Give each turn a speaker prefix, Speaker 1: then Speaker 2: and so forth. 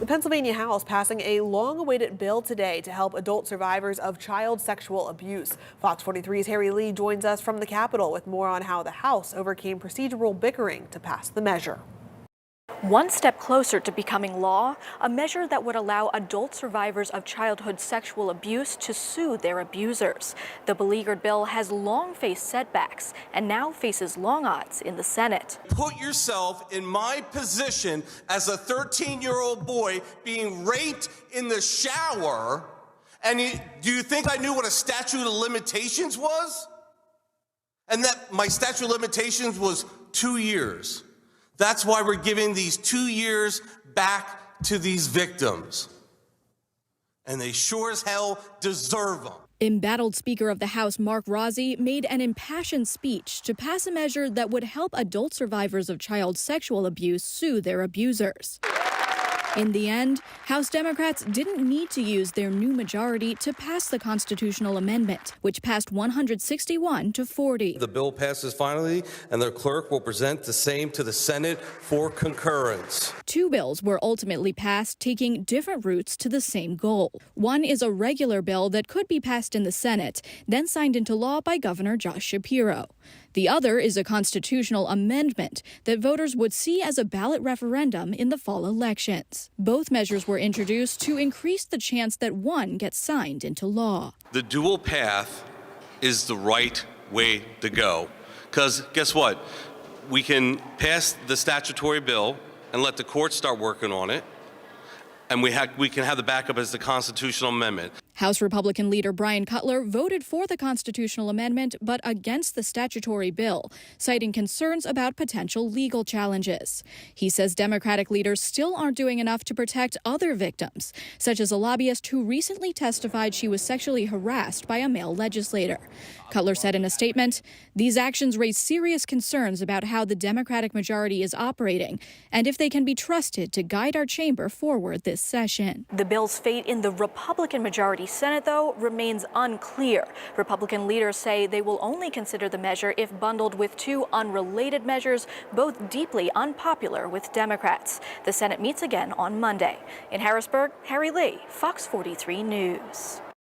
Speaker 1: Pennsylvania House passing a long-awaited bill today to help adult survivors of child sexual abuse. Fox 43's Harry Lee joins us from the Capitol with more on how the House overcame procedural bickering to pass the measure.
Speaker 2: One step closer to becoming law, a measure that would allow adult survivors of childhood sexual abuse to sue their abusers. The beleaguered bill has long faced setbacks and now faces long odds in the Senate.
Speaker 3: Put yourself in my position as a 13-year-old boy being raped in the shower, and do you think I knew what a statute of limitations was? And that my statute of limitations was 2 years. That's why we're giving these 2 years back to these victims. And they sure as hell deserve them.
Speaker 2: Embattled Speaker of the House Mark Rozzi made an impassioned speech to pass a measure that would help adult survivors of child sexual abuse sue their abusers. In the end, House Democrats didn't need to use their new majority to pass the constitutional amendment, which passed 161 to 40.
Speaker 3: The bill passes finally, and the clerk will present the same to the Senate for concurrence.
Speaker 2: Two bills were ultimately passed, taking different routes to the same goal. One is a regular bill that could be passed in the Senate, then signed into law by Governor Josh Shapiro. The other is a constitutional amendment that voters would see as a ballot referendum in the fall elections. Both measures were introduced to increase the chance that one gets signed into law.
Speaker 4: The dual path is the right way to go. Because guess what? We can pass the statutory bill and let the courts start working on it. And we can have the backup as the constitutional amendment.
Speaker 2: House Republican leader Brian Cutler voted for the constitutional amendment but against the statutory bill, citing concerns about potential legal challenges. He says Democratic leaders still aren't doing enough to protect other victims, such as a lobbyist who recently testified she was sexually harassed by a male legislator. Cutler said in a statement, "These actions raise serious concerns about how the Democratic majority is operating and if they can be trusted to guide our chamber forward this session." The bill's fate in the Republican majority Senate, though, remains unclear. Republican leaders say they will only consider the measure if bundled with two unrelated measures, both deeply unpopular with Democrats. The Senate meets again on Monday. In Harrisburg, Harry Lee, Fox 43 News.